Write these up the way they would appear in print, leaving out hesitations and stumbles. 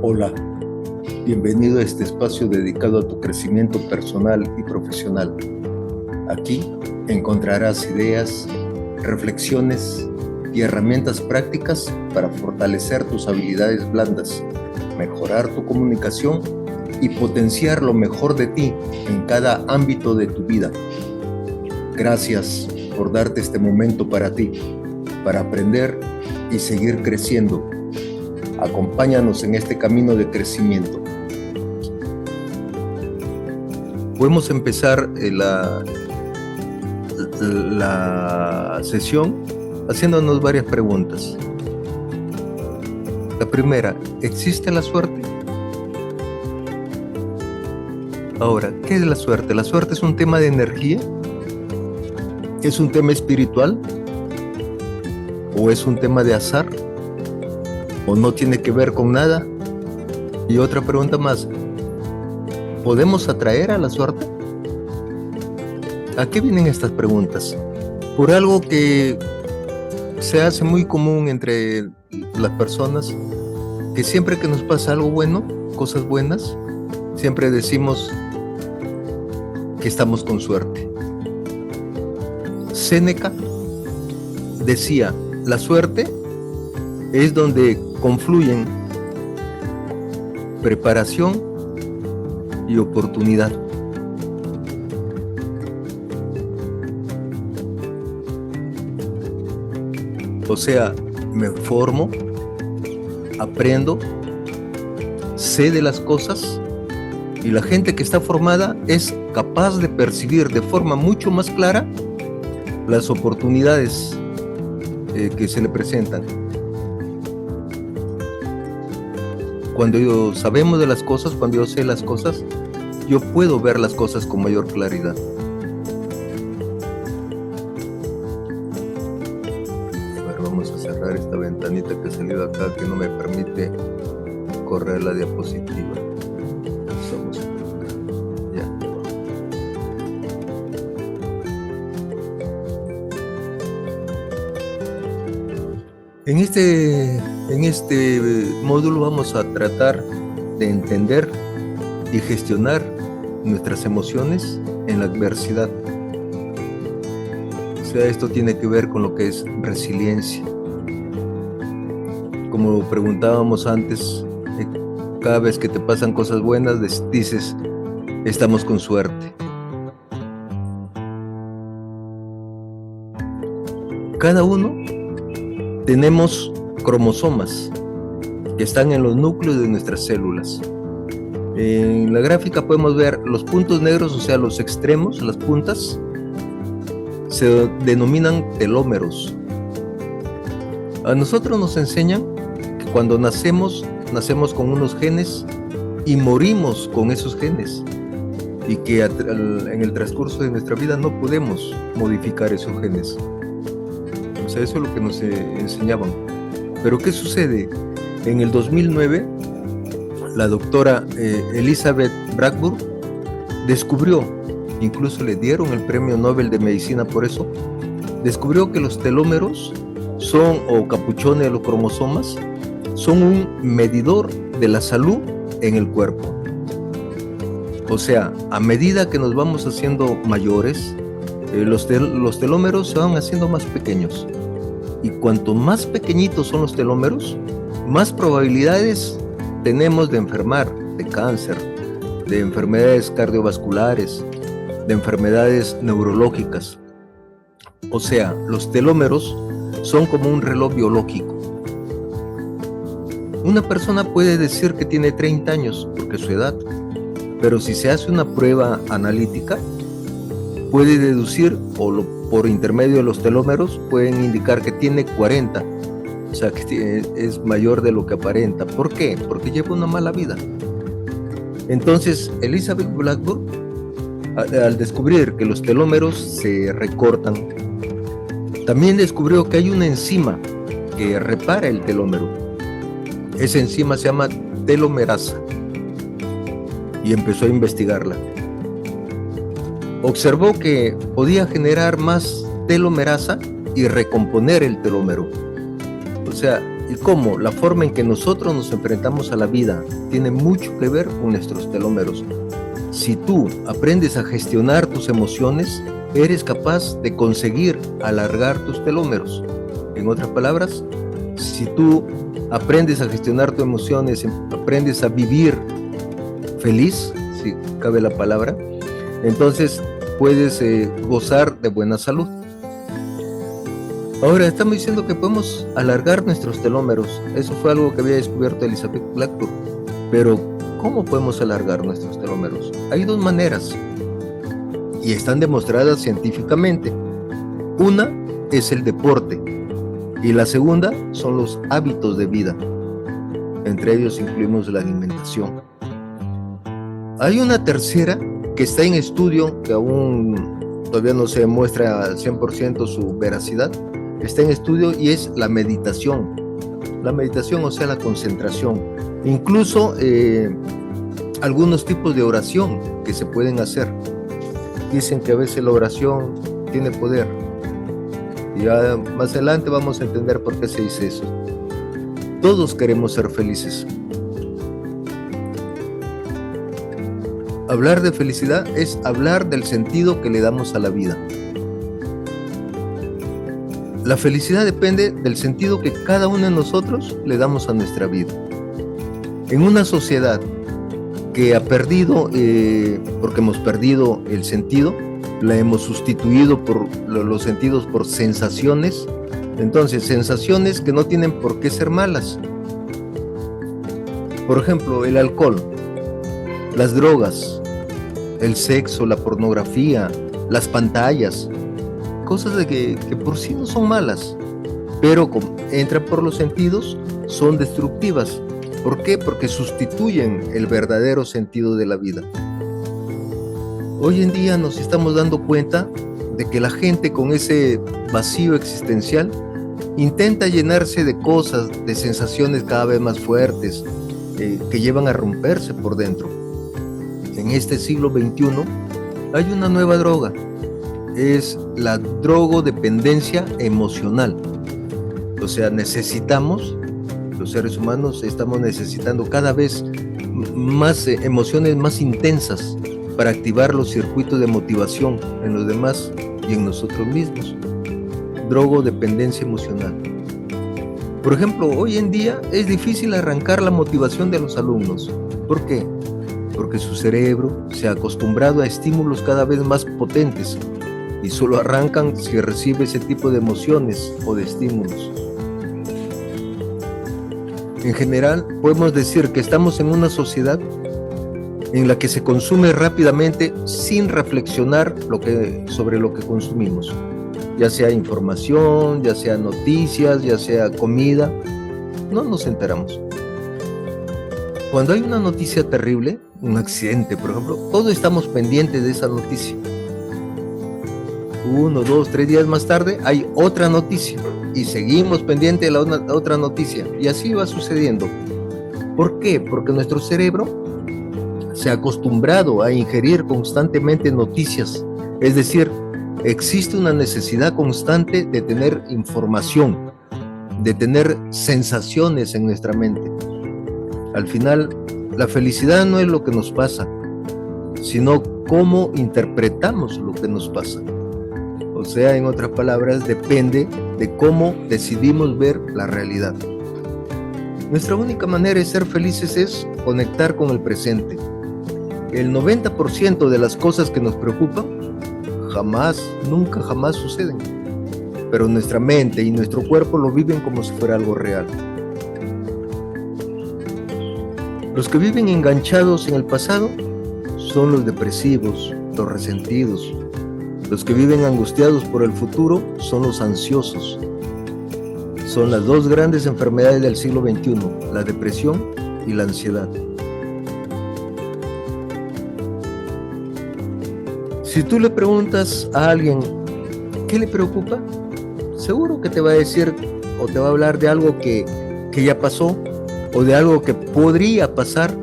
Hola, bienvenido a este espacio dedicado a tu crecimiento personal y profesional. Aquí encontrarás ideas, reflexiones y herramientas prácticas para fortalecer tus habilidades blandas, mejorar tu comunicación y potenciar lo mejor de ti en cada ámbito de tu vida. Gracias por darte este momento para ti, para aprender y seguir creciendo. Acompáñanos en este camino de crecimiento. Podemos empezar la sesión haciéndonos varias preguntas. La primera, ¿existe la suerte? Ahora, ¿qué es la suerte? ¿La suerte es un tema de energía? ¿Es un tema espiritual? ¿O es un tema de azar? ¿O no tiene que ver con nada? Y otra pregunta más, ¿podemos atraer a la suerte? ¿A qué vienen estas preguntas? Por algo que se hace muy común entre las personas, que siempre que nos pasa algo bueno, cosas buenas, siempre decimos que estamos con suerte. Séneca decía, la suerte es donde confluyen preparación y oportunidad. O sea, me formo, aprendo, sé de las cosas y la gente que está formada es capaz de percibir de forma mucho más clara las oportunidades que se le presentan. Cuando sabemos de las cosas, cuando yo sé las cosas, yo puedo ver las cosas con mayor claridad. A ver, vamos a cerrar esta ventanita que ha salido acá que no me permite correr la diapositiva. Ya. En este módulo vamos a tratar de entender y gestionar nuestras emociones en la adversidad. O sea, esto tiene que ver con lo que es resiliencia. Como preguntábamos antes, cada vez que te pasan cosas buenas, dices, estamos con suerte. Cada uno tenemos cromosomas que están en los núcleos de nuestras células. En la gráfica podemos ver los puntos negros, o sea, los extremos, las puntas, se denominan telómeros. A nosotros nos enseñan que cuando nacemos con unos genes y morimos con esos genes, y que en el transcurso de nuestra vida no podemos modificar esos genes. O sea, eso es lo que nos enseñaban. Pero ¿qué sucede? En el 2009, la doctora Elizabeth Blackburn descubrió, incluso le dieron el premio Nobel de Medicina por eso, descubrió que los telómeros son, o capuchones de los cromosomas, son un medidor de la salud en el cuerpo. O sea, a medida que nos vamos haciendo mayores, los telómeros se van haciendo más pequeños. Y cuanto más pequeñitos son los telómeros, más probabilidades tenemos de enfermar de cáncer, de enfermedades cardiovasculares, de enfermedades neurológicas. O sea, los telómeros son como un reloj biológico. Una persona puede decir que tiene 30 años porque es su edad, pero si se hace una prueba analítica, puede deducir, por intermedio de los telómeros, pueden indicar que tiene 40, o sea que es mayor de lo que aparenta. ¿Por qué? Porque lleva una mala vida. Entonces, Elizabeth Blackburn, al descubrir que los telómeros se recortan, también descubrió que hay una enzima que repara el telómero. Esa enzima se llama telomerasa y empezó a investigarla. Observó que podía generar más telomerasa y recomponer el telómero. O sea, y cómo la forma en que nosotros nos enfrentamos a la vida tiene mucho que ver con nuestros telómeros. Si tú aprendes a gestionar tus emociones, eres capaz de conseguir alargar tus telómeros. En otras palabras, si tú aprendes a gestionar tus emociones, aprendes a vivir feliz, si cabe la palabra, entonces puedes gozar de buena salud. Ahora, estamos diciendo que podemos alargar nuestros telómeros. Eso fue algo que había descubierto Elizabeth Blackburn. Pero, ¿cómo podemos alargar nuestros telómeros? Hay dos maneras y están demostradas científicamente. Una es el deporte y la segunda son los hábitos de vida. Entre ellos incluimos la alimentación. Hay una tercera que está en estudio, que aún todavía no se demuestra al 100% su veracidad. Está en estudio y es la meditación. La meditación, o sea, la concentración. Incluso algunos tipos de oración que se pueden hacer. Dicen que a veces la oración tiene poder. Y ya más adelante vamos a entender por qué se dice eso. Todos queremos ser felices. Hablar de felicidad es hablar del sentido que le damos a la vida. La felicidad depende del sentido que cada uno de nosotros le damos a nuestra vida. En una sociedad que ha perdido, porque hemos perdido el sentido, la hemos sustituido por los sentidos por sensaciones, entonces sensaciones que no tienen por qué ser malas. Por ejemplo, el alcohol, las drogas, el sexo, la pornografía, las pantallas, cosas de que por sí no son malas, pero como entran por los sentidos, son destructivas. ¿Por qué? Porque sustituyen el verdadero sentido de la vida. Hoy en día nos estamos dando cuenta de que la gente con ese vacío existencial intenta llenarse de cosas, de sensaciones cada vez más fuertes, que llevan a romperse por dentro. En este siglo XXI hay una nueva droga. Es la drogodependencia emocional. O sea, necesitamos, los seres humanos estamos necesitando cada vez más emociones más intensas para activar los circuitos de motivación en los demás y en nosotros mismos. Drogodependencia emocional. Por ejemplo, hoy en día es difícil arrancar la motivación de los alumnos. ¿Por qué? Porque su cerebro se ha acostumbrado a estímulos cada vez más potentes y solo arrancan si recibe ese tipo de emociones o de estímulos. En general, podemos decir que estamos en una sociedad en la que se consume rápidamente sin reflexionar sobre lo que consumimos, ya sea información, ya sea noticias, ya sea comida, no nos enteramos. Cuando hay una noticia terrible, un accidente, por ejemplo, todos estamos pendientes de esa noticia. 1, 2, 3 días más tarde hay otra noticia y seguimos pendientes de la otra noticia y así va sucediendo. ¿Por qué? Porque nuestro cerebro se ha acostumbrado a ingerir constantemente noticias, es decir, existe una necesidad constante de tener información, de tener sensaciones en nuestra mente. Al final, la felicidad no es lo que nos pasa, sino cómo interpretamos lo que nos pasa. O sea, en otras palabras, depende de cómo decidimos ver la realidad. Nuestra única manera de ser felices es conectar con el presente. El 90% de las cosas que nos preocupan nunca jamás suceden. Pero nuestra mente y nuestro cuerpo lo viven como si fuera algo real. Los que viven enganchados en el pasado son los depresivos, los resentidos. Los que viven angustiados por el futuro son los ansiosos. Son las dos grandes enfermedades del siglo XXI, la depresión y la ansiedad. Si tú le preguntas a alguien ¿qué le preocupa?, seguro que te va a decir o te va a hablar de algo que ya pasó o de algo que podría pasar.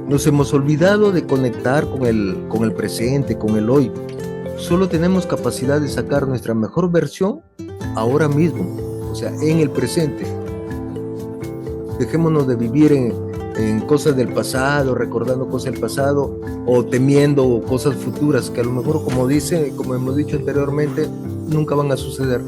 Nos hemos olvidado de conectar con el presente, con el hoy. Solo tenemos capacidad de sacar nuestra mejor versión ahora mismo, o sea, en el presente. Dejémonos de vivir en cosas del pasado, recordando cosas del pasado o temiendo cosas futuras que a lo mejor, como hemos dicho anteriormente, nunca van a suceder.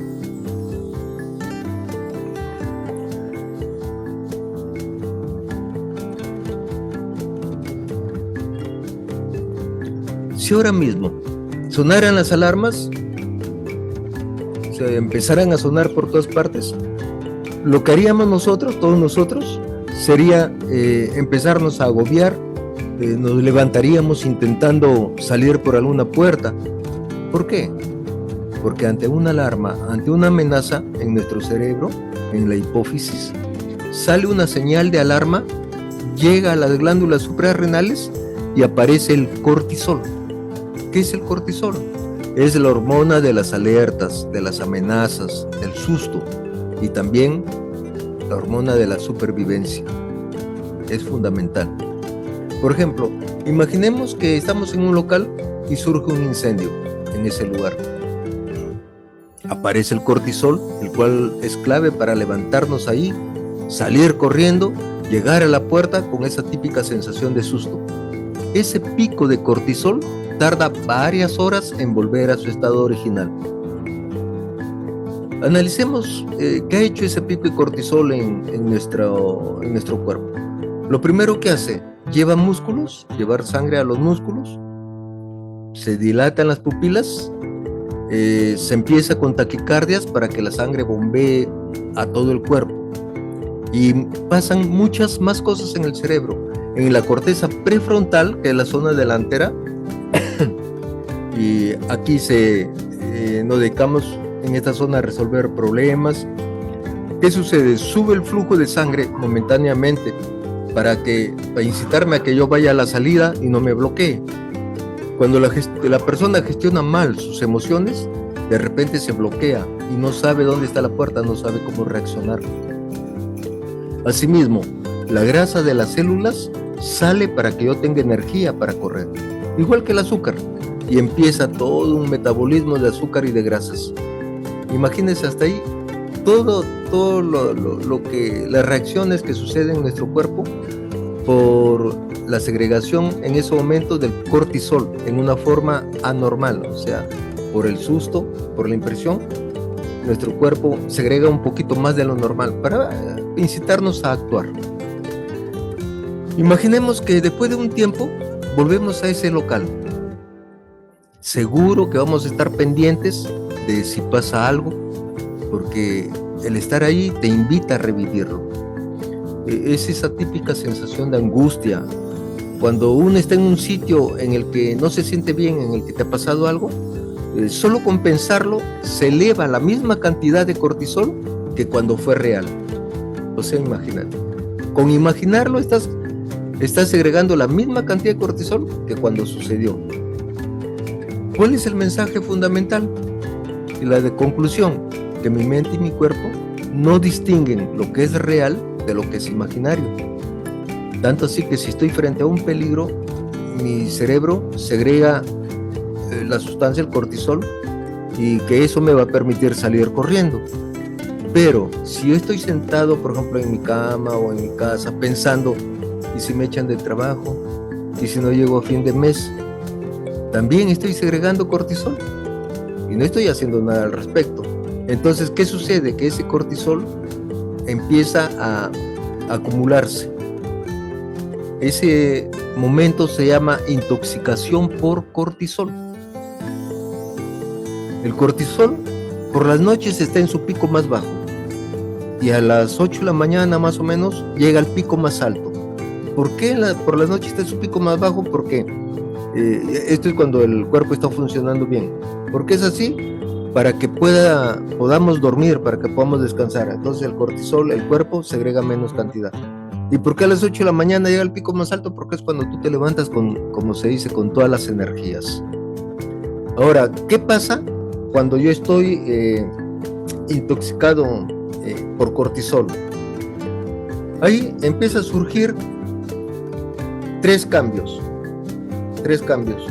Si ahora mismo sonaran las alarmas, o sea, empezaran a sonar por todas partes, lo que haríamos nosotros, todos nosotros, sería empezarnos a agobiar, nos levantaríamos intentando salir por alguna puerta. ¿Por qué? Porque ante una alarma, ante una amenaza en nuestro cerebro, en la hipófisis, sale una señal de alarma, llega a las glándulas suprarrenales y aparece el cortisol. ¿Qué es el cortisol? Es la hormona de las alertas, de las amenazas, del susto y también la hormona de la supervivencia. Es fundamental. Por ejemplo, imaginemos que estamos en un local y surge un incendio en ese lugar. Aparece el cortisol, el cual es clave para levantarnos ahí, salir corriendo, llegar a la puerta con esa típica sensación de susto. Ese pico de cortisol tarda varias horas en volver a su estado original. Analicemos qué ha hecho ese pico de cortisol en nuestro cuerpo. Lo primero que hace, lleva sangre a los músculos, se dilatan las pupilas, se empieza con taquicardias para que la sangre bombee a todo el cuerpo. Y pasan muchas más cosas en el cerebro. En la corteza prefrontal, que es la zona delantera, y aquí nos dedicamos en esta zona a resolver problemas. ¿Qué sucede? Sube el flujo de sangre momentáneamente para incitarme a que yo vaya a la salida y no me bloquee. Cuando la persona gestiona mal sus emociones, de repente se bloquea y no sabe dónde está la puerta, no sabe cómo reaccionar. Asimismo, la grasa de las células sale para que yo tenga energía para correr, igual que el azúcar, y empieza todo un metabolismo de azúcar y de grasas. Imagínense hasta ahí todo las reacciones que suceden en nuestro cuerpo por la segregación en ese momento del cortisol en una forma anormal, o sea, por el susto, por la impresión, nuestro cuerpo segrega un poquito más de lo normal para incitarnos a actuar. Imaginemos que después de un tiempo volvemos a ese local. Seguro que vamos a estar pendientes de si pasa algo, porque el estar ahí te invita a revivirlo. Es esa típica sensación de angustia. Cuando uno está en un sitio en el que no se siente bien, en el que te ha pasado algo, solo con pensarlo se eleva la misma cantidad de cortisol que cuando fue real. O sea, imagínate. Con imaginarlo estás segregando la misma cantidad de cortisol que cuando sucedió. ¿Cuál es el mensaje fundamental? Y la de conclusión, que mi mente y mi cuerpo no distinguen lo que es real de lo que es imaginario. Tanto así que si estoy frente a un peligro, mi cerebro segrega la sustancia, el cortisol, y que eso me va a permitir salir corriendo. Pero si yo estoy sentado, por ejemplo, en mi cama o en mi casa, pensando, ¿y si me echan del trabajo? ¿Y si no llego a fin de mes? También estoy segregando cortisol y no estoy haciendo nada al respecto. Entonces, ¿qué sucede? Que ese cortisol empieza a acumularse. Ese momento se llama intoxicación por cortisol. El cortisol por las noches está en su pico más bajo y a las 8 de la mañana más o menos llega al pico más alto. ¿Por qué por las noches está en su pico más bajo? Porque esto es cuando el cuerpo está funcionando bien. ¿Por qué es así? Para que podamos dormir, para que podamos descansar. Entonces el cortisol, el cuerpo segrega menos cantidad. ¿Y por qué a las 8 de la mañana llega al pico más alto? Porque es cuando tú te levantas como se dice, con todas las energías. Ahora, ¿qué pasa cuando yo estoy intoxicado por cortisol? Ahí empieza a surgir tres cambios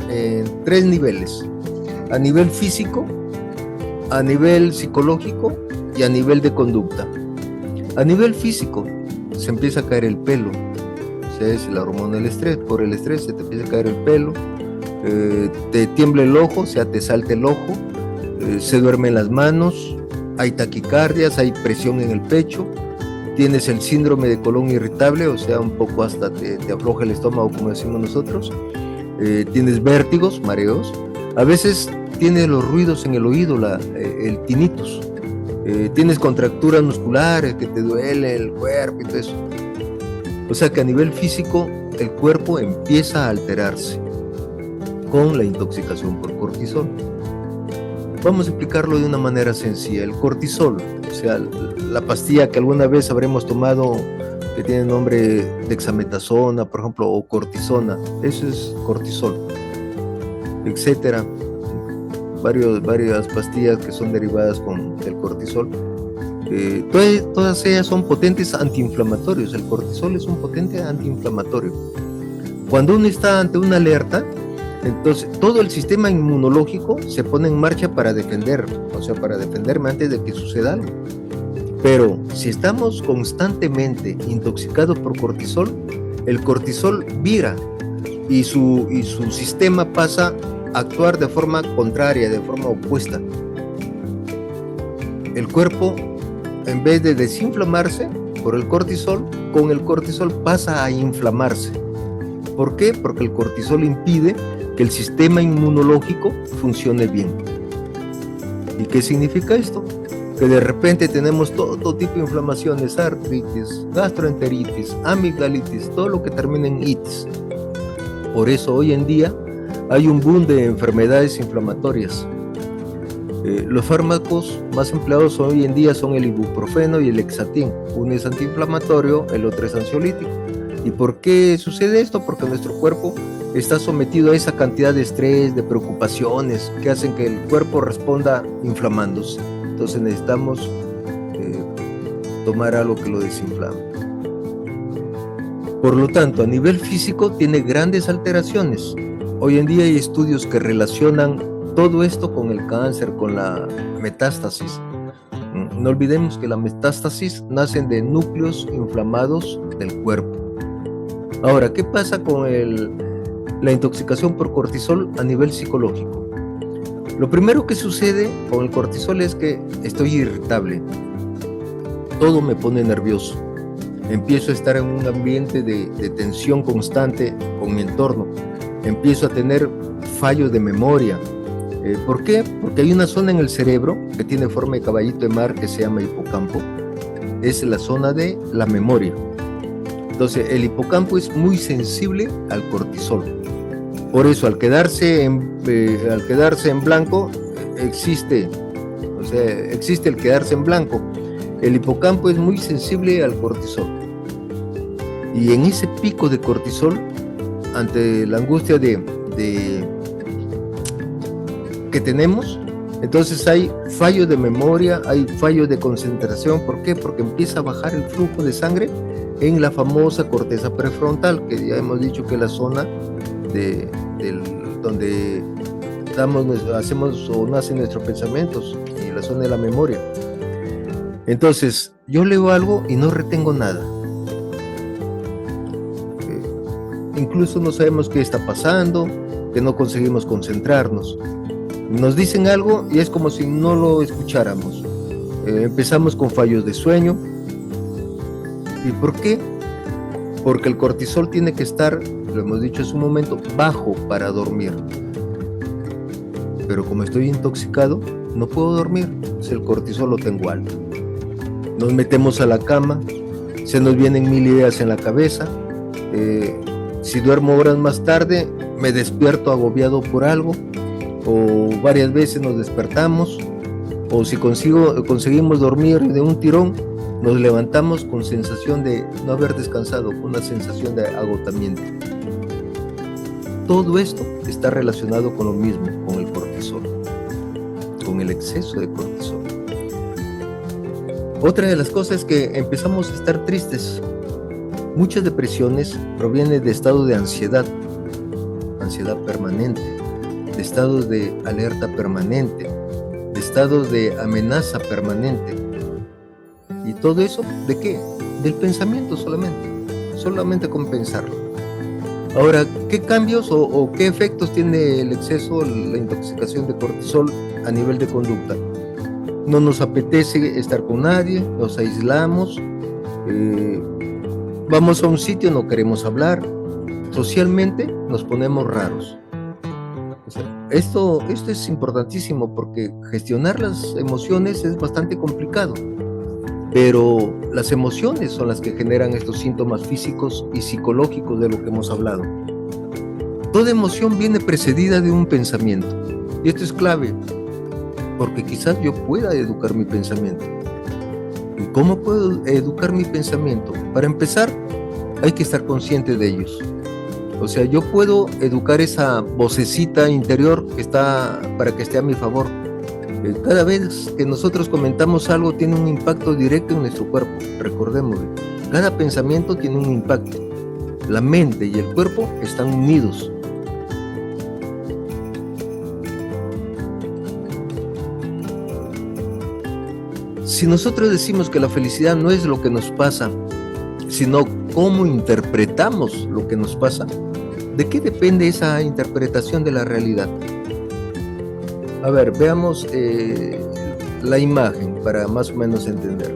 en tres niveles. a nivel físico, a nivel psicológico y a nivel de conducta. A nivel físico, se empieza a caer el pelo, o sea, es la hormona del estrés. Por el estrés se te empieza a caer el pelo, te tiembla el ojo, o sea, te salta el ojo, se duermen las manos, hay taquicardias, hay presión en el pecho, tienes el síndrome de colon irritable, o sea, un poco hasta te afloja el estómago, como decimos nosotros, tienes vértigos, mareos, a veces tienes los ruidos en el oído, el tinnitus, tienes contracturas musculares, que te duele el cuerpo y todo eso. O sea que a nivel físico el cuerpo empieza a alterarse con la intoxicación por cortisol. Vamos a explicarlo de una manera sencilla. El cortisol, o sea, la pastilla que alguna vez habremos tomado que tiene nombre dexametasona, por ejemplo, o cortisona, eso es cortisol, etcétera. Varias pastillas que son derivadas del cortisol. Todas ellas son potentes antiinflamatorios. El cortisol es un potente antiinflamatorio. Cuando uno está ante una alerta, entonces todo el sistema inmunológico se pone en marcha para defender, o sea, para defenderme antes de que suceda algo. Pero si estamos constantemente intoxicados por cortisol, el cortisol vira y su sistema pasa a actuar de forma contraria, de forma opuesta. El cuerpo, en vez de desinflamarse por el cortisol, con el cortisol pasa a inflamarse. ¿Por qué? Porque el cortisol impide que el sistema inmunológico funcione bien. ¿Y qué significa esto? Que de repente tenemos todo tipo de inflamaciones, artritis, gastroenteritis, amigdalitis, todo lo que termina en itis. Por eso hoy en día hay un boom de enfermedades inflamatorias. Los fármacos más empleados hoy en día son el ibuprofeno y el Lexatin. Uno es antiinflamatorio, el otro es ansiolítico. ¿Y por qué sucede esto? Porque nuestro cuerpo está sometido a esa cantidad de estrés, de preocupaciones, que hacen que el cuerpo responda inflamándose. Entonces necesitamos tomar algo que lo desinflame. Por lo tanto, a nivel físico tiene grandes alteraciones. Hoy en día hay estudios que relacionan todo esto con el cáncer, con la metástasis. No olvidemos que la metástasis nacen de núcleos inflamados del cuerpo. Ahora, ¿qué pasa con la intoxicación por cortisol a nivel psicológico? Lo primero que sucede con el cortisol es que estoy irritable. Todo me pone nervioso. Empiezo a estar en un ambiente de tensión constante con mi entorno. Empiezo a tener fallos de memoria. ¿Por qué? Porque hay una zona en el cerebro que tiene forma de caballito de mar que se llama hipocampo. Es la zona de la memoria. Entonces, el hipocampo es muy sensible al cortisol. Por eso, al quedarse en blanco, existe el quedarse en blanco. El hipocampo es muy sensible al cortisol. Y en ese pico de cortisol, ante la angustia que tenemos, entonces hay fallos de memoria, hay fallos de concentración. ¿Por qué? Porque empieza a bajar el flujo de sangre en la famosa corteza prefrontal, que ya hemos dicho que es la zona donde hacemos o nacen nuestros pensamientos, y la zona de la memoria. Entonces, yo leo algo y no retengo nada. Incluso no sabemos qué está pasando, que no conseguimos concentrarnos. Nos dicen algo y es como si no lo escucháramos. Empezamos con fallos de sueño. ¿Y por qué? Porque el cortisol tiene que estar, lo hemos dicho hace un momento, bajo para dormir. Pero como estoy intoxicado, no puedo dormir, si el cortisol lo tengo alto. Nos metemos a la cama, se nos vienen mil ideas en la cabeza. Si duermo horas más tarde, me despierto agobiado por algo, o varias veces nos despertamos, o si conseguimos dormir de un tirón, nos levantamos con sensación de no haber descansado, con una sensación de agotamiento. Todo esto está relacionado con lo mismo, con el cortisol, con el exceso de cortisol. Otra de las cosas es que empezamos a estar tristes. Muchas depresiones provienen de estado de ansiedad permanente, de estados de alerta permanente, de estados de amenaza permanente. ¿Y todo eso de qué? Del pensamiento solamente con pensarlo. Ahora, ¿qué cambios o qué efectos tiene el exceso, la intoxicación de cortisol a nivel de conducta? No nos apetece estar con nadie, nos aislamos, vamos a un sitio, no queremos hablar, socialmente nos ponemos raros. O sea, esto es importantísimo porque gestionar las emociones es bastante complicado, pero las emociones son las que generan estos síntomas físicos y psicológicos de lo que hemos hablado. Toda emoción viene precedida de un pensamiento, y esto es clave, porque quizás yo pueda educar mi pensamiento. ¿Y cómo puedo educar mi pensamiento? Para empezar, hay que estar consciente de ellos. O sea, yo puedo educar esa vocecita interior que está para que esté a mi favor. Cada vez que nosotros comentamos algo tiene un impacto directo en nuestro cuerpo. Recordémoslo, cada pensamiento tiene un impacto. La mente y el cuerpo están unidos. Si nosotros decimos que la felicidad no es lo que nos pasa, sino cómo interpretamos lo que nos pasa, ¿de qué depende esa interpretación de la realidad? A ver, veamos la imagen para más o menos entender.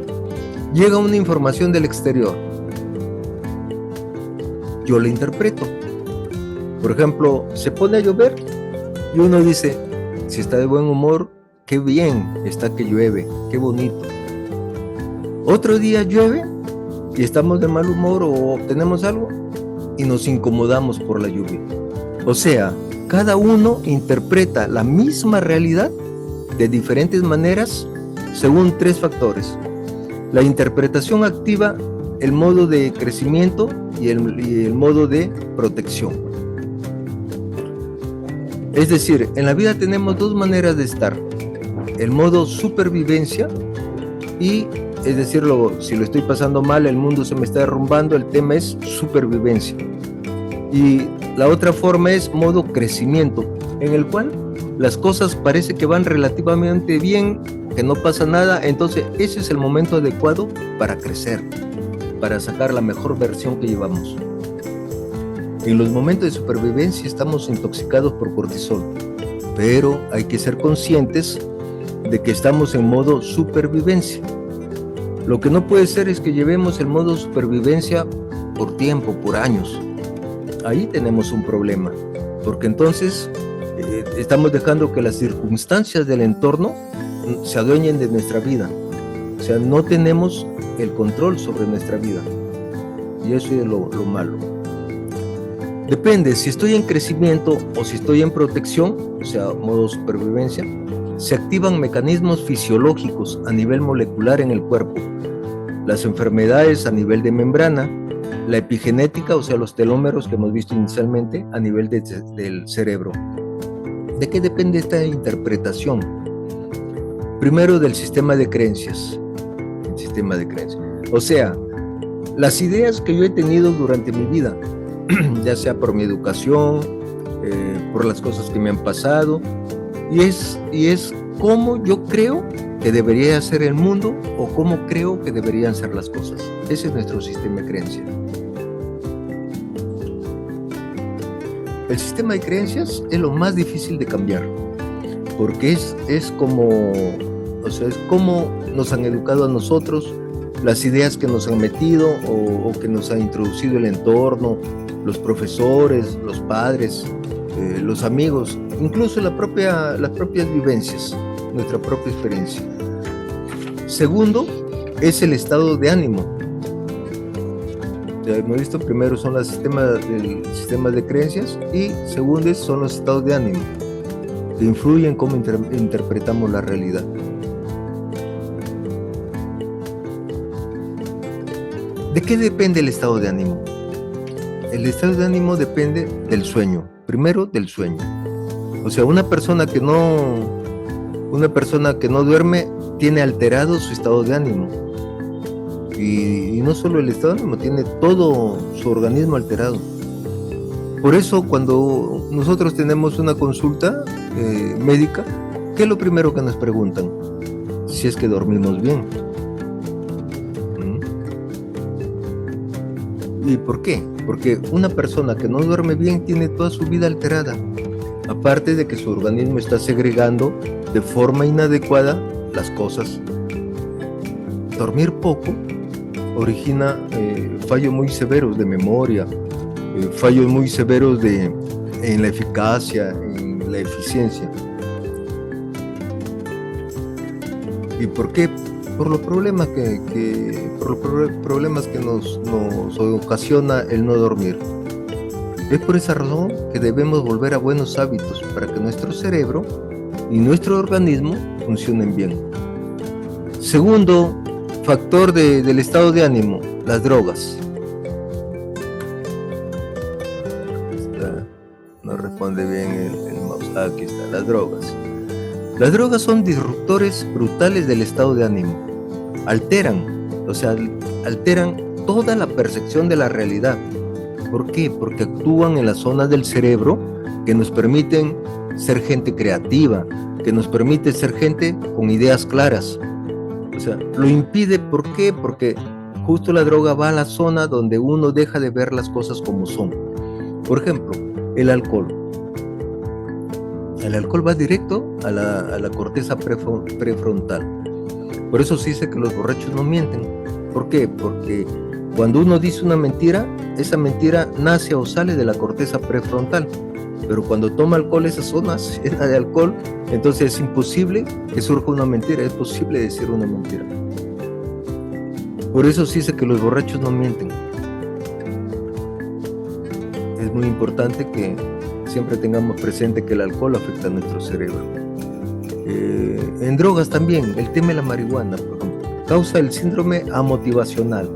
Llega una información del exterior. Yo la interpreto. Por ejemplo, se pone a llover y uno dice, si está de buen humor, qué bien está que llueve, qué bonito. Otro día llueve y estamos de mal humor o obtenemos algo y nos incomodamos por la lluvia. O sea, cada uno interpreta la misma realidad de diferentes maneras según 3 factores. La interpretación activa el modo de crecimiento y el modo de protección. Es decir, en la vida tenemos 2 maneras de estar. El modo supervivencia y, es decirlo, si lo estoy pasando mal, el mundo se me está derrumbando, el tema es supervivencia. Y la otra forma es modo crecimiento, en el cual las cosas parece que van relativamente bien, que no pasa nada, entonces ese es el momento adecuado para crecer, para sacar la mejor versión que llevamos. En los momentos de supervivencia estamos intoxicados por cortisol, pero hay que ser conscientes de que estamos en modo supervivencia. Lo que no puede ser es que llevemos el modo supervivencia por tiempo, por años. Ahí tenemos un problema, porque entonces estamos dejando que las circunstancias del entorno se adueñen de nuestra vida. O sea, no tenemos el control sobre nuestra vida. Y eso es lo malo. Depende, si estoy en crecimiento o si estoy en protección, o sea, modo supervivencia, se activan mecanismos fisiológicos a nivel molecular en el cuerpo. Las enfermedades a nivel de membrana, la epigenética, o sea, los telómeros que hemos visto inicialmente a nivel del cerebro. ¿De qué depende esta interpretación? Primero, del sistema de creencias. El sistema de creencias. O sea, las ideas que yo he tenido durante mi vida, ya sea por mi educación, por las cosas que me han pasado, y es cómo yo creo que debería ser el mundo o cómo creo que deberían ser las cosas. Ese es nuestro sistema de creencias. El sistema de creencias es lo más difícil de cambiar, porque es como nos han educado a nosotros, las ideas que nos han metido o que nos ha introducido el entorno, los profesores, los padres, los amigos, incluso las propias vivencias, nuestra propia experiencia. Segundo, es el estado de ánimo. Ya hemos visto, primero son los sistemas de creencias y segundo son los estados de ánimo, que influyen en cómo interpretamos la realidad. ¿De qué depende el estado de ánimo? El estado de ánimo depende del sueño, primero del sueño. O sea, una persona que no duerme tiene alterado su estado de ánimo. Y no solo el estado de ánimo, tiene todo su organismo alterado. Por eso cuando nosotros tenemos una consulta, médica, ¿qué es lo primero que nos preguntan? Si es que dormimos bien. ¿Y por qué? Porque una persona que no duerme bien tiene toda su vida alterada. Aparte de que su organismo está segregando de forma inadecuada las cosas. Dormir poco origina fallos muy severos de memoria, fallos muy severos en la eficacia, en la eficiencia. ¿Y por qué? Por los problemas que nos ocasiona el no dormir. Es por esa razón que debemos volver a buenos hábitos para que nuestro cerebro y nuestro organismo funcionen bien. Segundo factor del estado de ánimo, las drogas. No responde bien el mouse. Aquí está, las drogas. Las drogas son disruptores brutales del estado de ánimo. Alteran toda la percepción de la realidad. ¿Por qué? Porque actúan en las zonas del cerebro que nos permiten ser gente creativa, que nos permite ser gente con ideas claras. O sea, lo impide, ¿por qué? Porque justo la droga va a la zona donde uno deja de ver las cosas como son. Por ejemplo, el alcohol. El alcohol va directo a la corteza prefrontal. Por eso se dice que los borrachos no mienten. ¿Por qué? Porque cuando uno dice una mentira, esa mentira nace o sale de la corteza prefrontal. Pero cuando toma alcohol, esa zona llena de alcohol, entonces es imposible que surja una mentira, es posible decir una mentira. Por eso se dice que los borrachos no mienten. Es muy importante que siempre tengamos presente que el alcohol afecta a nuestro cerebro. En drogas también, el tema de la marihuana, por ejemplo, causa el síndrome amotivacional,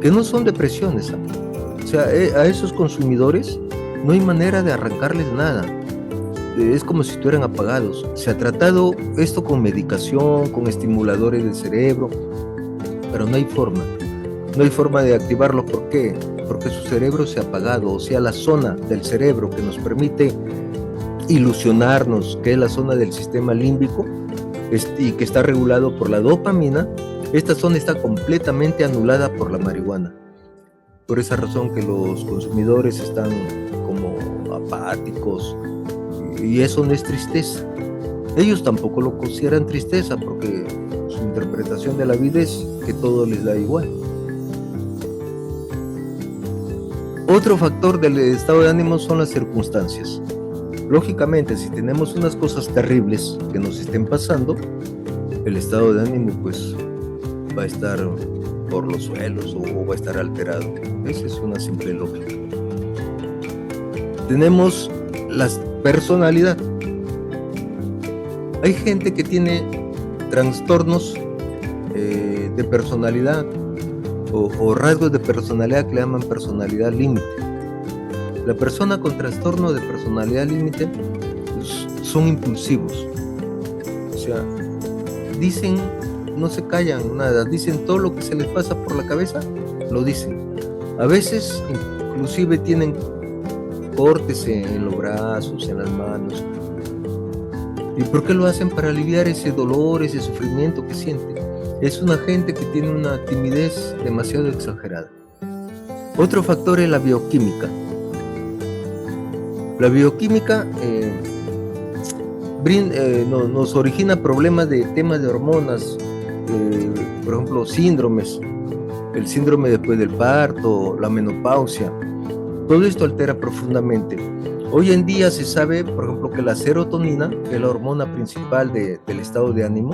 que no son depresiones, ¿eh? O sea, a esos consumidores no hay manera de arrancarles nada. Es como si estuvieran apagados. Se ha tratado esto con medicación, con estimuladores del cerebro, pero no hay forma. No hay forma de activarlo. ¿Por qué? Porque su cerebro se ha apagado. O sea, la zona del cerebro que nos permite ilusionarnos, que es la zona del sistema límbico y que está regulado por la dopamina, esta zona está completamente anulada por la marihuana. Por esa razón que los consumidores están como apáticos, y eso no es tristeza. Ellos tampoco lo consideran tristeza porque su interpretación de la vida es que todo les da igual. Otro factor del estado de ánimo son las circunstancias. Lógicamente, si tenemos unas cosas terribles que nos estén pasando, el estado de ánimo pues va a estar por los suelos o va a estar alterado. Esa es una simple lógica. Tenemos la personalidad. Hay gente que tiene trastornos de personalidad o rasgos de personalidad que le llaman personalidad límite. La persona con trastorno de personalidad límite son impulsivos. O sea, dicen, no se callan nada, dicen todo lo que se les pasa por la cabeza, lo dicen. A veces inclusive tienen cortes en los brazos, en las manos. ¿Y por qué lo hacen? Para aliviar ese dolor, ese sufrimiento que sienten. Es una gente que tiene una timidez demasiado exagerada. Otro factor es la bioquímica. La bioquímica nos origina problemas de temas de hormonas, por ejemplo, síndromes, el síndrome después del parto, la menopausia. Todo esto altera profundamente. Hoy en día se sabe, por ejemplo, que la serotonina, que es la hormona principal del estado de ánimo,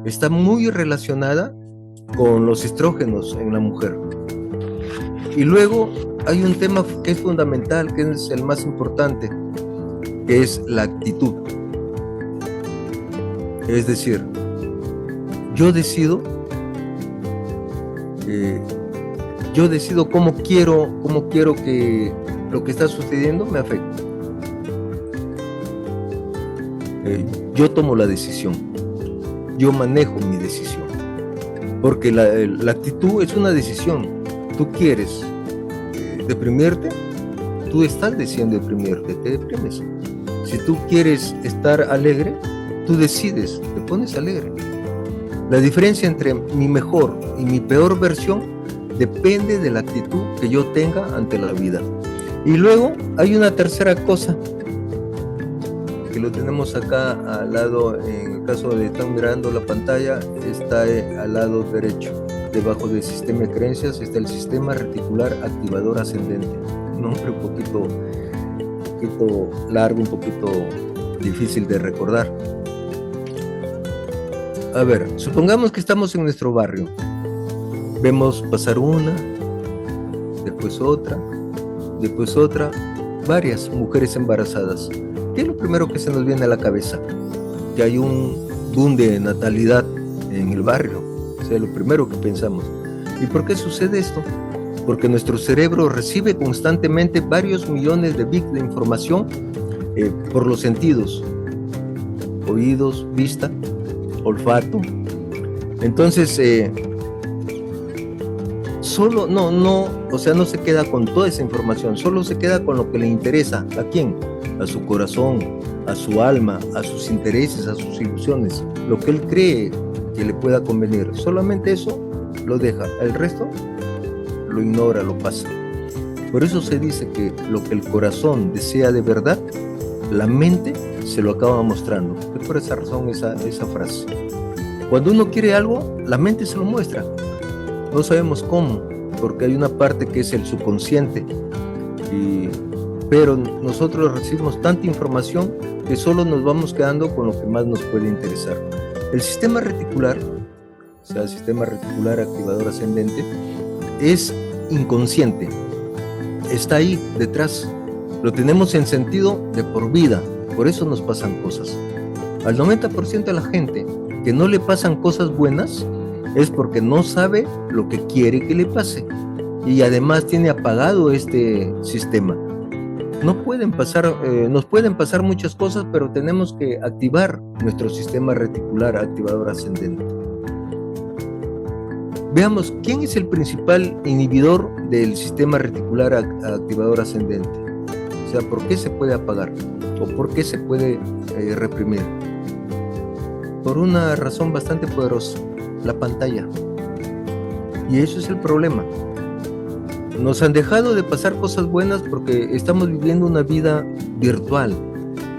está muy relacionada con los estrógenos en la mujer. Y luego hay un tema que es fundamental, que es el más importante, que es la actitud. Es decir, yo decido cómo quiero que lo que está sucediendo me afecte. Yo tomo la decisión, yo manejo mi decisión, porque la actitud es una decisión. Tú quieres deprimirte, tú estás decidiendo deprimirte, te deprimes. Si tú quieres estar alegre, tú decides, te pones alegre. La diferencia entre mi mejor y mi peor versión depende de la actitud que yo tenga ante la vida. Y luego hay una tercera cosa, que lo tenemos acá al lado, en el caso de estar mirando la pantalla, está al lado derecho. Debajo del sistema de creencias está el sistema reticular activador ascendente. Un nombre un poquito largo, un poquito difícil de recordar. A ver, supongamos que estamos en nuestro barrio. Vemos pasar una, después otra, varias mujeres embarazadas. ¿Qué es lo primero que se nos viene a la cabeza? Que hay un boom de natalidad en el barrio. O sea, lo primero que pensamos. ¿Y por qué sucede esto? Porque nuestro cerebro recibe constantemente varios millones de bits de información por los sentidos. Oídos, vista, olfato. Entonces, no se queda con toda esa información, solo se queda con lo que le interesa. ¿A quién? A su corazón, a su alma, a sus intereses, a sus ilusiones, lo que él cree que le pueda convenir. Solamente eso lo deja, el resto lo ignora, lo pasa. Por eso se dice que lo que el corazón desea de verdad, la mente se lo acaba mostrando. Es por esa razón esa frase. Cuando uno quiere algo, la mente se lo muestra. No sabemos cómo, porque hay una parte que es el subconsciente, pero nosotros recibimos tanta información que solo nos vamos quedando con lo que más nos puede interesar. El sistema reticular, o sea, el sistema reticular activador ascendente, es inconsciente, está ahí detrás, lo tenemos en sentido de por vida, por eso nos pasan cosas. Al 90% de la gente que no le pasan cosas buenas es porque no sabe lo que quiere que le pase y además tiene apagado este sistema. Nos pueden pasar muchas cosas, pero tenemos que activar nuestro sistema reticular activador ascendente. Veamos, ¿quién es el principal inhibidor del sistema reticular activador ascendente? O sea, ¿por qué se puede apagar? ¿O por qué se puede reprimir? Por una razón bastante poderosa, la pantalla. Y eso es el problema. Nos han dejado de pasar cosas buenas porque estamos viviendo una vida virtual.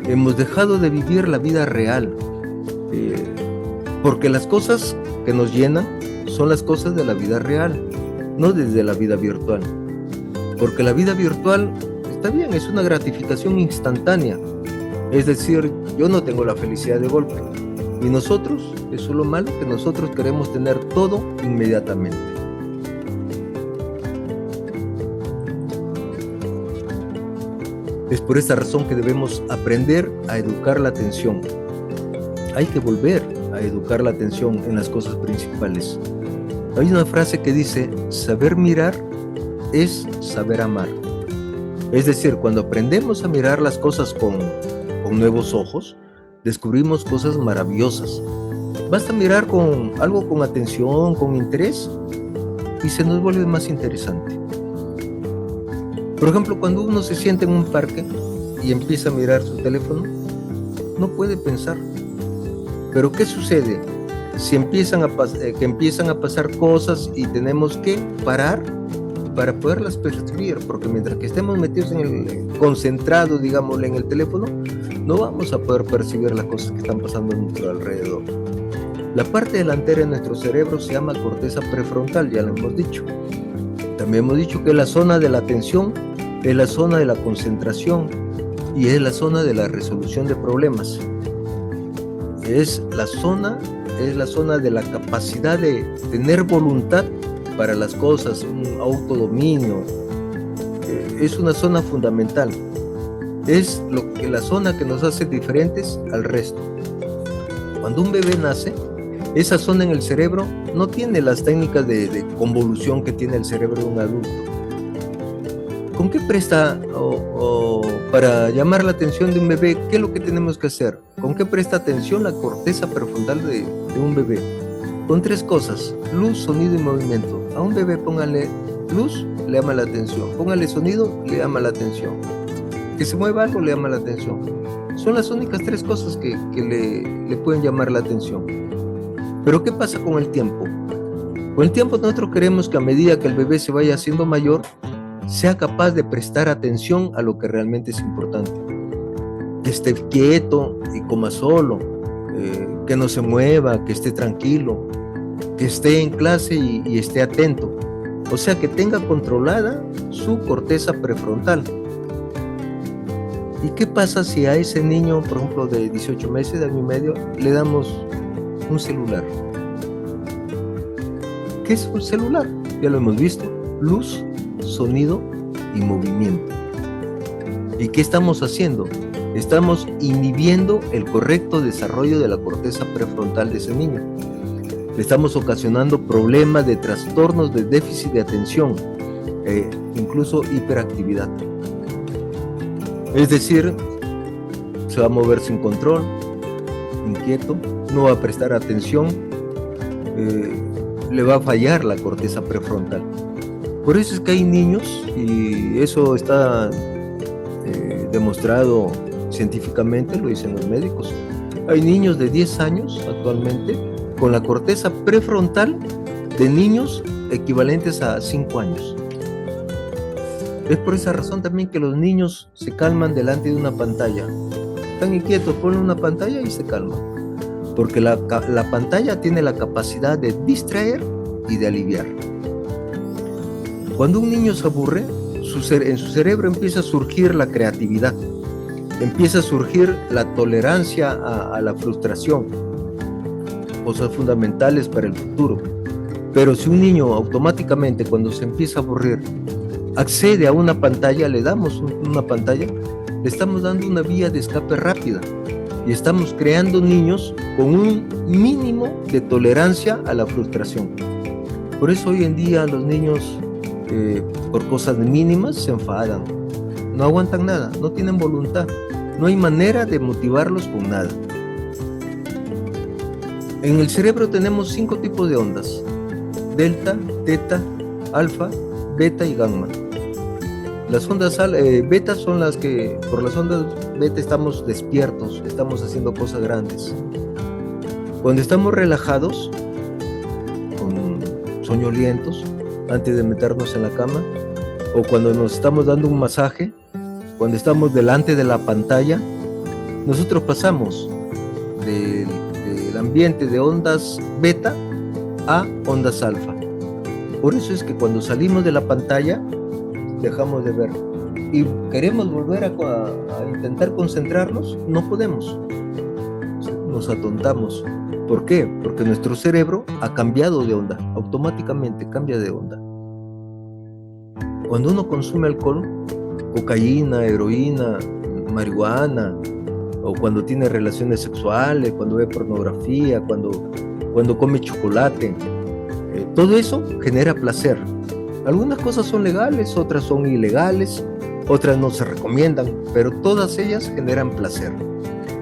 Hemos dejado de vivir la vida real. Porque las cosas que nos llenan son las cosas de la vida real, no desde la vida virtual. Porque la vida virtual está bien, es una gratificación instantánea. Es decir, yo no tengo la felicidad de golpe. Y nosotros, eso es lo malo, que nosotros queremos tener todo inmediatamente. Es por esta razón que debemos aprender a educar la atención. Hay que volver a educar la atención en las cosas principales. Hay una frase que dice, saber mirar es saber amar. Es decir, cuando aprendemos a mirar las cosas con nuevos ojos, descubrimos cosas maravillosas. Basta mirar algo con atención, con interés, y se nos vuelve más interesante. Por ejemplo, cuando uno se sienta en un parque y empieza a mirar su teléfono, no puede pensar. Pero ¿qué sucede? Si empiezan a pasar cosas y tenemos que parar para poderlas percibir, porque mientras que estemos metidos concentrados, digámosle, en el teléfono, no vamos a poder percibir las cosas que están pasando a nuestro alrededor. La parte delantera de nuestro cerebro se llama corteza prefrontal, ya lo hemos dicho. También hemos dicho que la zona de la atención es la zona de la concentración y es la zona de la resolución de problemas. Es la zona de la capacidad de tener voluntad para las cosas, un autodominio. Es una zona fundamental. Es la zona que nos hace diferentes al resto. Cuando un bebé nace, esa zona en el cerebro no tiene las técnicas de convolución que tiene el cerebro de un adulto. ¿Con qué presta para llamar la atención de un bebé? ¿Qué es lo que tenemos que hacer? ¿Con qué presta atención la corteza prefrontal de un bebé? Con tres cosas: luz, sonido y movimiento. A un bebé póngale luz, le llama la atención. Póngale sonido, le llama la atención. Que se mueva algo, le llama la atención. Son las únicas 3 cosas que le pueden llamar la atención. Pero ¿qué pasa con el tiempo? Con el tiempo nosotros queremos que a medida que el bebé se vaya haciendo mayor, sea capaz de prestar atención a lo que realmente es importante. Que esté quieto y coma solo, que no se mueva, que esté tranquilo, que esté en clase y esté atento. O sea, que tenga controlada su corteza prefrontal. ¿Y qué pasa si a ese niño, por ejemplo, de 18 meses, de año y medio, le damos un celular? ¿Qué es un celular? Ya lo hemos visto: luz, sonido y movimiento. ¿Y qué estamos haciendo? Estamos inhibiendo el correcto desarrollo de la corteza prefrontal de ese niño. Le estamos ocasionando problemas de trastornos de déficit de atención, incluso hiperactividad. Es decir, se va a mover sin control, inquieto, no va a prestar atención, le va a fallar la corteza prefrontal. Por eso es que hay niños, y eso está demostrado científicamente, lo dicen los médicos, hay niños de 10 años actualmente con la corteza prefrontal de niños equivalentes a 5 años. Es por esa razón también que los niños se calman delante de una pantalla. Están inquietos, ponen una pantalla y se calman. Porque la pantalla tiene la capacidad de distraer y de aliviar. Cuando un niño se aburre, en su cerebro empieza a surgir la creatividad, empieza a surgir la tolerancia a la frustración, cosas fundamentales para el futuro. Pero si un niño automáticamente, cuando se empieza a aburrir, accede a una pantalla, le damos una pantalla, le estamos dando una vía de escape rápida y estamos creando niños con un mínimo de tolerancia a la frustración. Por eso hoy en día los niños por cosas mínimas se enfadan, no aguantan nada, no tienen voluntad, no hay manera de motivarlos con nada. En el cerebro tenemos 5 tipos de ondas: delta, teta, alfa, beta y gamma. Las ondas beta son las que, por las ondas beta estamos despiertos, estamos haciendo cosas grandes. Cuando estamos relajados, soñolientos, antes de meternos en la cama, o cuando nos estamos dando un masaje, cuando estamos delante de la pantalla, nosotros pasamos del ambiente de ondas beta a ondas alfa. Por eso es que cuando salimos de la pantalla, dejamos de ver y queremos volver a intentar concentrarnos, no podemos, nos atontamos. ¿Por qué? Porque nuestro cerebro ha cambiado de onda, automáticamente cambia de onda. Cuando uno consume alcohol, cocaína, heroína, marihuana, o cuando tiene relaciones sexuales, cuando ve pornografía, cuando come chocolate, todo eso genera placer. Algunas cosas son legales, otras son ilegales, otras no se recomiendan, pero todas ellas generan placer.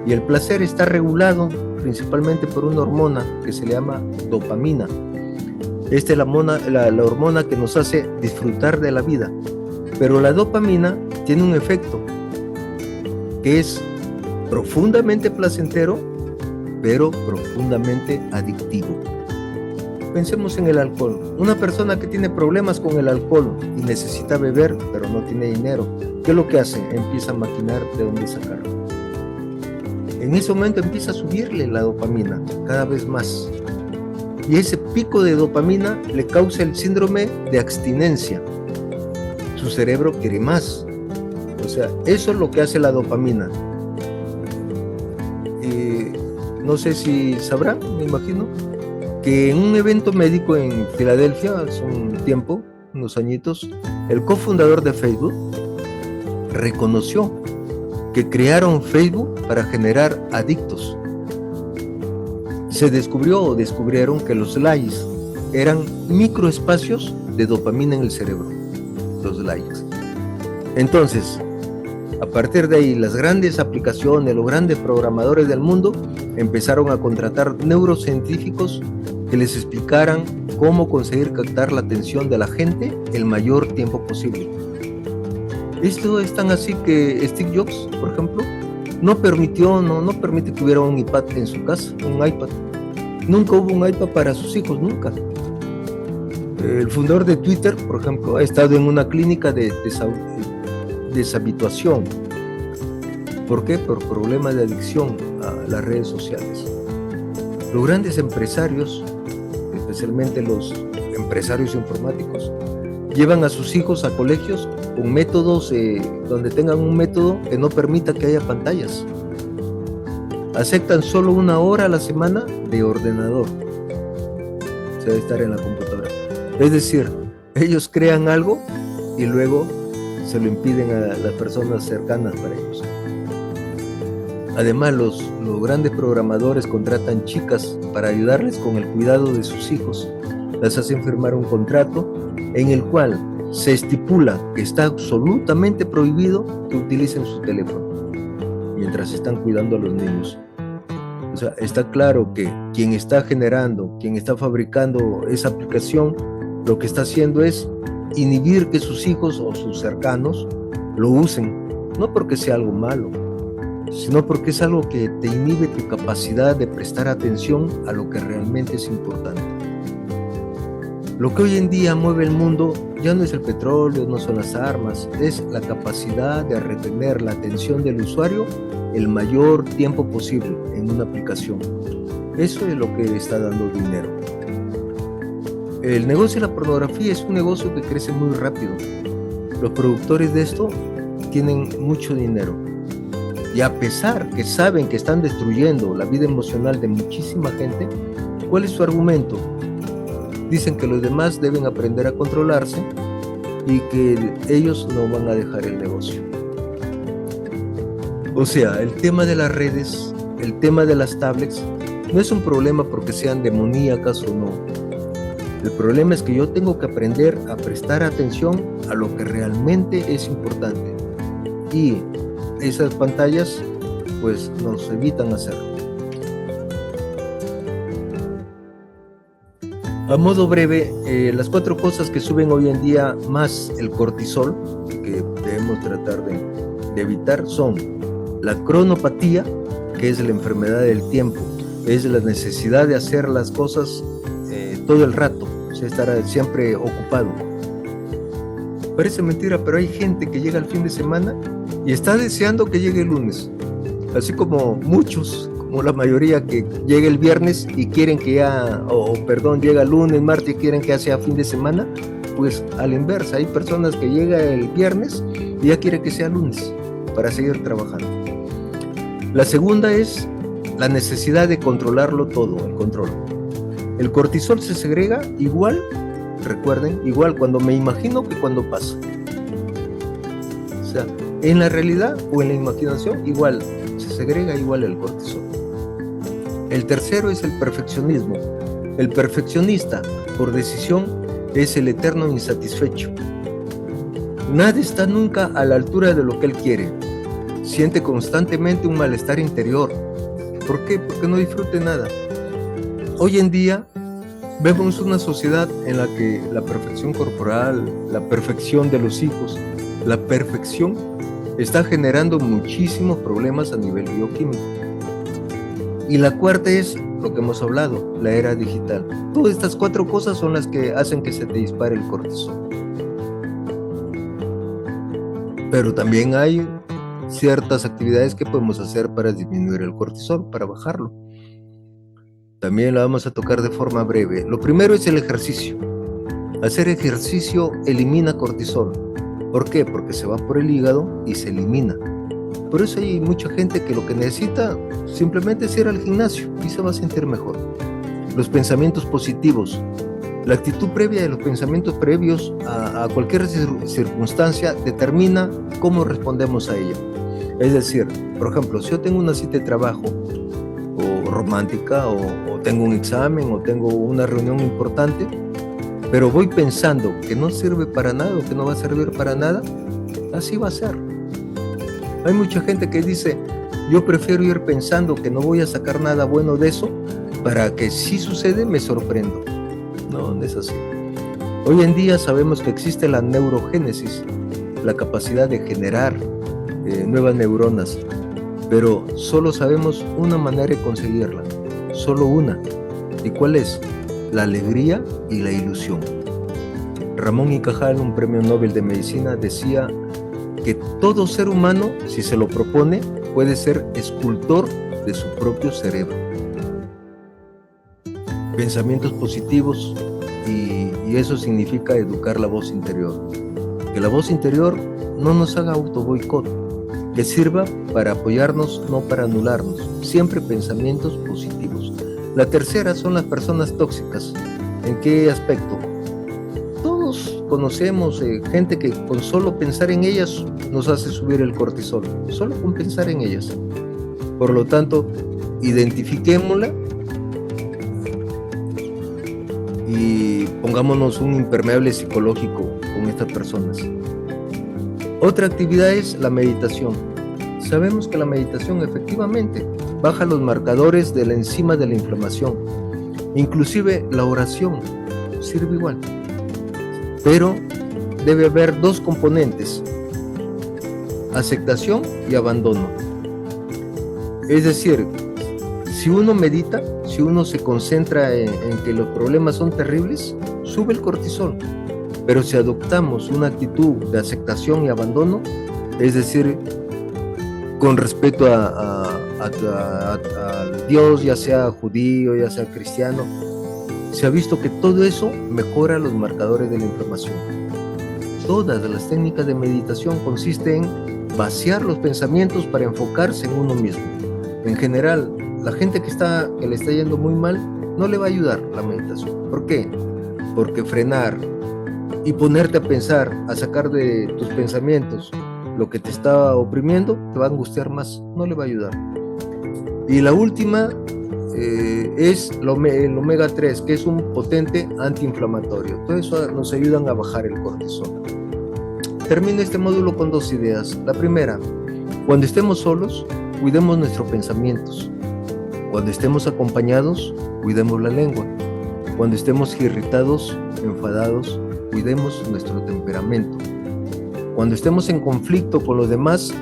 Y el placer está regulado principalmente por una hormona que se le llama dopamina. Esta es la hormona que nos hace disfrutar de la vida. Pero la dopamina tiene un efecto que es profundamente placentero, pero profundamente adictivo. Pensemos en el alcohol. Una persona que tiene problemas con el alcohol y necesita beber, pero no tiene dinero, ¿qué es lo que hace? Empieza a maquinar de dónde sacarlo. En ese momento empieza a subirle la dopamina cada vez más. Y ese pico de dopamina le causa el síndrome de abstinencia. Su cerebro quiere más. O sea, eso es lo que hace la dopamina. No sé si sabrán, me imagino, que en un evento médico en Filadelfia, hace un tiempo, unos añitos, el cofundador de Facebook reconoció que crearon Facebook para generar adictos. Se descubrieron que los likes eran microespacios de dopamina en el cerebro, los likes. Entonces, a partir de ahí, las grandes aplicaciones, los grandes programadores del mundo empezaron a contratar neurocientíficos que les explicaran cómo conseguir captar la atención de la gente el mayor tiempo posible. Esto es tan así que Steve Jobs, por ejemplo, no permite que hubiera un iPad en su casa, un iPad. Nunca hubo un iPad para sus hijos, nunca. El fundador de Twitter, por ejemplo, ha estado en una clínica de deshabituación. ¿Por qué? Por problemas de adicción a las redes sociales. Los grandes empresarios, especialmente los empresarios informáticos, llevan a sus hijos a colegios con métodos, donde tengan un método que no permita que haya pantallas. Aceptan solo 1 hora a la semana de ordenador, o sea, de estar en la computadora. Es decir, ellos crean algo y luego se lo impiden a las personas cercanas para ellos. Además, los grandes programadores contratan chicas para ayudarles con el cuidado de sus hijos. Las hacen firmar un contrato en el cual se estipula que está absolutamente prohibido que utilicen su teléfono mientras están cuidando a los niños. O sea, está claro que quien está generando, quien está fabricando esa aplicación, lo que está haciendo es inhibir que sus hijos o sus cercanos lo usen, no porque sea algo malo, sino porque es algo que te inhibe tu capacidad de prestar atención a lo que realmente es importante. Lo que hoy en día mueve el mundo ya no es el petróleo, no son las armas, es la capacidad de retener la atención del usuario el mayor tiempo posible en una aplicación. Eso es lo que está dando dinero. El negocio de la pornografía es un negocio que crece muy rápido. Los productores de esto tienen mucho dinero. Y a pesar que saben que están destruyendo la vida emocional de muchísima gente, ¿cuál es su argumento? Dicen que los demás deben aprender a controlarse y que ellos no van a dejar el negocio. O sea, el tema de las redes, el tema de las tablets, no es un problema porque sean demoníacas o no. El problema es que yo tengo que aprender a prestar atención a lo que realmente es importante. Y esas pantallas, pues, nos evitan hacerlo. A modo breve, las 4 cosas que suben hoy en día más el cortisol, que debemos tratar de evitar, son la cronopatía, que es la enfermedad del tiempo, es la necesidad de hacer las cosas todo el rato, o sea, estar siempre ocupado. Parece mentira, pero hay gente que llega al fin de semana y está deseando que llegue el lunes, así como muchos, como la mayoría, que llegue el viernes y quieren que ya, llega el lunes, martes y quieren que ya sea fin de semana. Pues a la inversa, hay personas que llega el viernes y ya quieren que sea lunes para seguir trabajando. La segunda es la necesidad de controlarlo todo, el control. El cortisol se segrega igual, recuerden, igual cuando me imagino que cuando pasa. O sea, en la realidad o en la imaginación, igual, se segrega igual el cortisol. El tercero es el perfeccionismo. El perfeccionista, por decisión, es el eterno insatisfecho. Nadie está nunca a la altura de lo que él quiere. Siente constantemente un malestar interior. ¿Por qué? Porque no disfrute nada. Hoy en día vemos una sociedad en la que la perfección corporal, la perfección de los hijos, la perfección está generando muchísimos problemas a nivel bioquímico. Y la cuarta es lo que hemos hablado, la era digital. Todas estas 4 cosas son las que hacen que se te dispare el cortisol. Pero también hay ciertas actividades que podemos hacer para disminuir el cortisol, para bajarlo. También la vamos a tocar de forma breve. Lo primero es el ejercicio. Hacer ejercicio elimina cortisol. ¿Por qué? Porque se va por el hígado y se elimina. Por eso hay mucha gente que lo que necesita simplemente es ir al gimnasio y se va a sentir mejor. Los pensamientos positivos. La actitud previa de los pensamientos previos a cualquier circunstancia determina cómo respondemos a ella. Es decir, por ejemplo, si yo tengo una cita de trabajo o romántica o tengo un examen o tengo una reunión importante, pero voy pensando que no sirve para nada o que no va a servir para nada, así va a ser. Hay mucha gente que dice, yo prefiero ir pensando que no voy a sacar nada bueno de eso para que si sucede me sorprendo. No es así. Hoy en día sabemos que existe la neurogénesis, la capacidad de generar nuevas neuronas. pero solo sabemos una manera de conseguirla, solo una. ¿Y cuál es? La alegría y la ilusión. Ramón y Cajal, un premio Nobel de Medicina, decía que todo ser humano, si se lo propone, puede ser escultor de su propio cerebro. Pensamientos positivos, y eso significa educar la voz interior. Que la voz interior no nos haga autoboicot, que sirva para apoyarnos, no para anularnos. Siempre pensamientos positivos. La tercera son las personas tóxicas. ¿En qué aspecto? Todos conocemos gente que con solo pensar en ellas nos hace subir el cortisol, solo con pensar en ellas. Por lo tanto, identifiquémosla y pongámonos un impermeable psicológico con estas personas. Otra actividad es la meditación. Sabemos que la meditación efectivamente baja los marcadores de la enzima de la inflamación. Inclusive la oración sirve igual. Pero debe haber dos componentes: aceptación y abandono. Es decir, si uno medita, si uno se concentra en que los problemas son terribles, sube el cortisol. Pero si adoptamos una actitud de aceptación y abandono, es decir, con respecto a Dios, ya sea judío, ya sea cristiano, se ha visto que todo eso mejora los marcadores de la inflamación. Todas las técnicas de meditación consisten en vaciar los pensamientos para enfocarse en uno mismo. En general, la gente que le está yendo muy mal, no le va a ayudar la meditación. ¿Por qué? Porque frenar y ponerte a pensar, a sacar de tus pensamientos lo que te está oprimiendo, te va a angustiar más, no le va a ayudar. Y la última es el omega 3, que es un potente antiinflamatorio. Todo eso nos ayudan a bajar el cortisol. Termino este módulo con dos ideas. La primera: cuando estemos solos, cuidemos nuestros pensamientos. Cuando estemos acompañados, cuidemos la lengua. Cuando estemos irritados, enfadados, cuidemos nuestro temperamento. Cuando estemos en conflicto con los demás,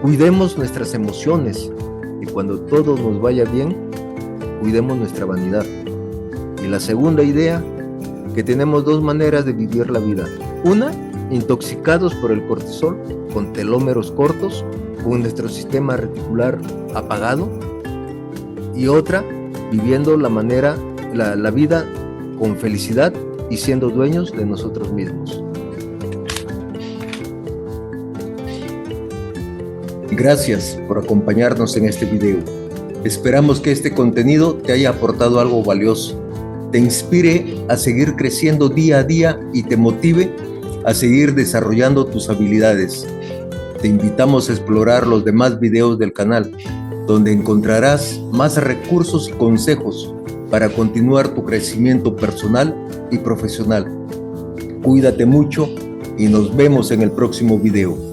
cuidemos nuestras emociones. Y cuando todo nos vaya bien, cuidemos nuestra vanidad. Y la segunda idea, que tenemos dos maneras de vivir la vida. Una, intoxicados por el cortisol, con telómeros cortos, con nuestro sistema reticular apagado. Y otra, viviendo la vida con felicidad y siendo dueños de nosotros mismos. Gracias por acompañarnos en este video. Esperamos que este contenido te haya aportado algo valioso, te inspire a seguir creciendo día a día y te motive a seguir desarrollando tus habilidades. Te invitamos a explorar los demás videos del canal, donde encontrarás más recursos y consejos para continuar tu crecimiento personal y profesional. Cuídate mucho y nos vemos en el próximo video.